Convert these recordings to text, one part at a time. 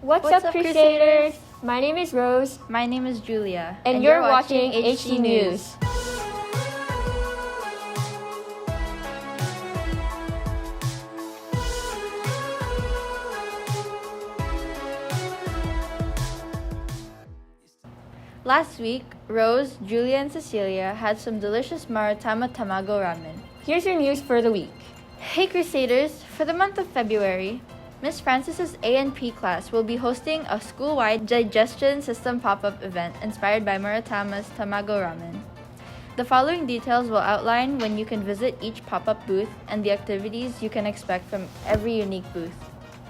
What's up, Crusaders? My name is Rose. My name is Julia. And you're watching HD News. Last week, Rose, Julia, and Cecilia had some delicious Maritama Tamago ramen. Here's your news for the week. Hey Crusaders! For the month of February, Miss Francis's A&P class will be hosting a school-wide digestion system pop-up event inspired by Maritama's Tamago ramen. The following details will outline when you can visit each pop-up booth and the activities you can expect from every unique booth.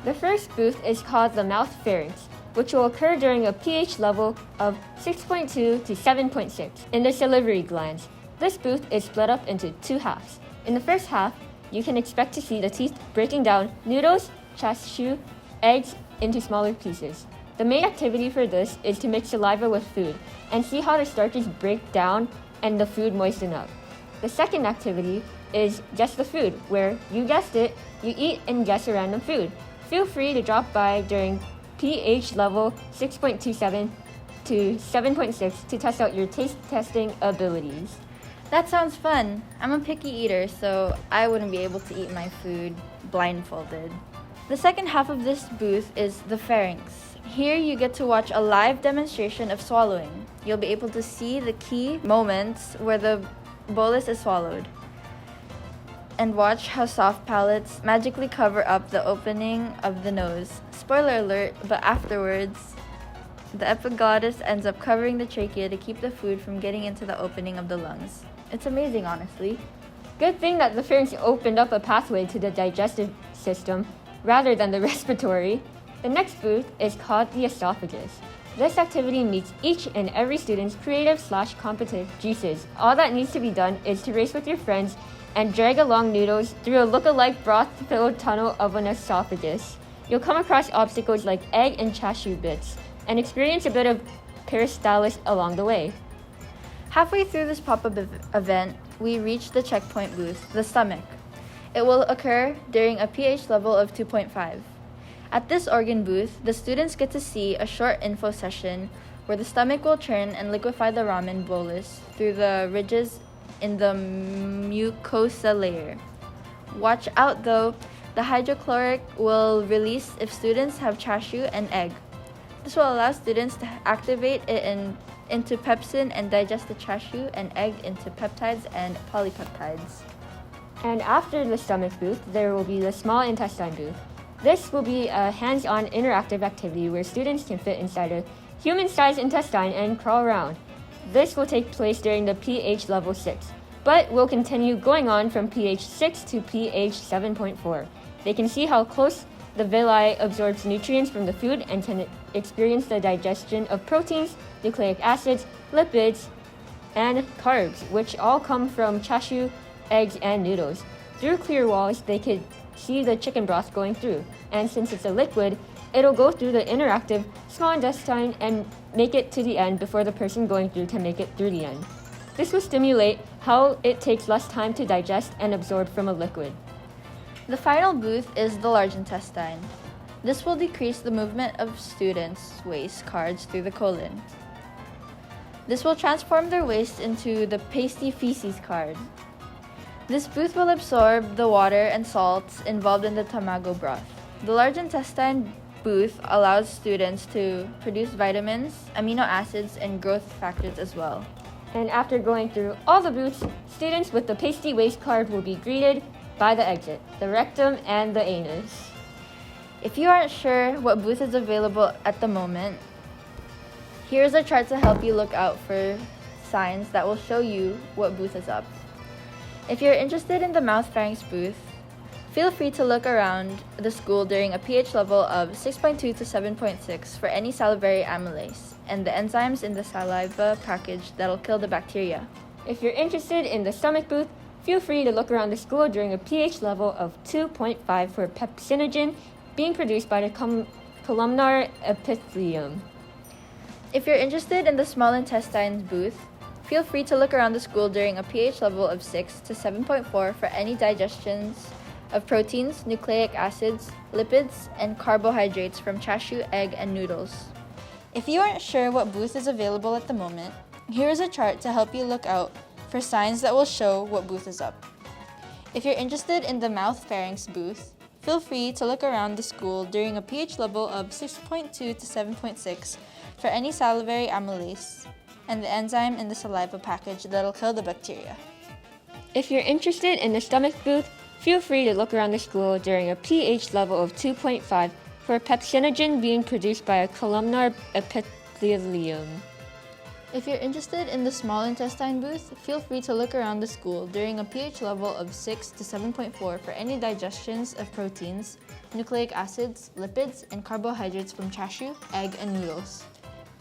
The first booth is called the mouth pharynx, which will occur during a pH level of 6.2 to 7.6 in the salivary glands. This booth is split up into two halves. In the first half, you can expect to see the teeth breaking down noodles, chashu, eggs into smaller pieces. The main activity for this is to mix saliva with food and see how the starches break down and the food moisten up. The second activity is Guess the Food, where, you guessed it, you eat and guess a random food. Feel free to drop by during pH level 6.27 to 7.6 to test out your taste testing abilities. That sounds fun. I'm a picky eater, so I wouldn't be able to eat my food blindfolded. The second half of this booth is the pharynx. Here you get to watch a live demonstration of swallowing. You'll be able to see the key moments where the bolus is swallowed and watch how soft palates magically cover up the opening of the nose. Spoiler alert, but afterwards, the epiglottis ends up covering the trachea to keep the food from getting into the opening of the lungs. It's amazing, honestly. Good thing that the pharynx opened up a pathway to the digestive system rather than the respiratory. The next booth is called the esophagus. This activity meets each and every student's creative/competitive juices. All that needs to be done is to race with your friends and drag along noodles through a look-alike broth-filled tunnel of an esophagus. You'll come across obstacles like egg and chashu bits and experience a bit of peristalsis along the way. Halfway through this pop-up event, we reach the checkpoint booth, the stomach. It will occur during a pH level of 2.5. At this organ booth, the students get to see a short info session where the stomach will churn and liquefy the ramen bolus through the ridges in the mucosa layer. Watch out though, the hydrochloric will release if students have chashu and egg. This will allow students to activate it into pepsin and digest the chashu and egg into peptides and polypeptides. And after the stomach booth, there will be the small intestine booth. This will be a hands-on interactive activity where students can fit inside a human-sized intestine and crawl around. This will take place during the pH level 6, but will continue going on from pH 6 to pH 7.4. They can see how close the villi absorbs nutrients from the food and can experience the digestion of proteins, nucleic acids, lipids, and carbs, which all come from chashu, eggs, and noodles. Through clear walls, they could see the chicken broth going through, and since it's a liquid, it'll go through the interactive small intestine and make it to the end before the person going through can make it through the end. This will stimulate how it takes less time to digest and absorb from a liquid. The final booth is the large intestine. This will decrease the movement of students' waste cards through the colon. This will transform their waste into the pasty feces card. This booth will absorb the water and salts involved in the tamago broth. The large intestine booth allows students to produce vitamins, amino acids, and growth factors as well. And after going through all the booths, students with the pasty waste card will be greeted by the exit, the rectum, and the anus. If you aren't sure what booth is available at the moment, here's a chart to help you look out for signs that will show you what booth is up. If you're interested in the mouth pharynx booth, feel free to look around the school during a pH level of 6.2 to 7.6 for any salivary amylase and the enzymes in the saliva package that'll kill the bacteria. If you're interested in the stomach booth, feel free to look around the school during a pH level of 2.5 for pepsinogen being produced by the columnar epithelium. If you're interested in the small intestines booth, feel free to look around the school during a pH level of 6 to 7.4 for any digestions of proteins, nucleic acids, lipids, and carbohydrates from cashew, egg, and noodles. If you aren't sure what booth is available at the moment, here is a chart to help you look out for signs that will show what booth is up. If you're interested in the mouth-pharynx booth, feel free to look around the school during a pH level of 6.2 to 7.6 for any salivary amylase and the enzyme in the saliva package that'll kill the bacteria. If you're interested in the stomach booth, feel free to look around the school during a pH level of 2.5 for pepsinogen being produced by a columnar epithelium. If you're interested in the small intestine booth, feel free to look around the school during a pH level of 6 to 7.4 for any digestions of proteins, nucleic acids, lipids, and carbohydrates from cashew, egg, and noodles.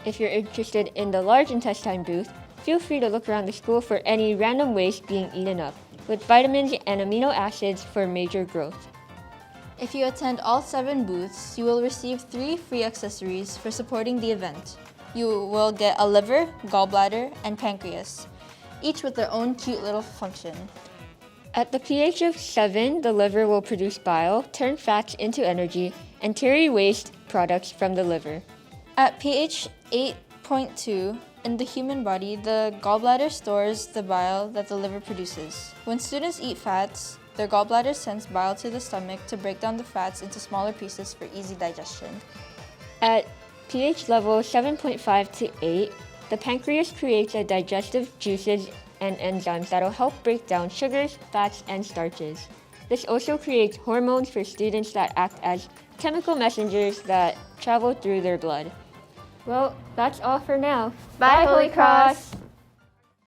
If you're interested in the large intestine booth, feel free to look around the school for any random waste being eaten up, with vitamins and amino acids for major growth. If you attend all 7 booths, you will receive 3 free accessories for supporting the event. You will get a liver, gallbladder, and pancreas, each with their own cute little function. At the pH of 7, the liver will produce bile, turn fats into energy, and carry waste products from the liver. At pH 8.2, in the human body, the gallbladder stores the bile that the liver produces. When students eat fats, their gallbladder sends bile to the stomach to break down the fats into smaller pieces for easy digestion. At pH level 7.5 to 8, the pancreas creates a digestive juices and enzymes that will help break down sugars, fats, and starches. This also creates hormones for students that act as chemical messengers that travel through their blood. Well, that's all for now. Bye, Holy Cross!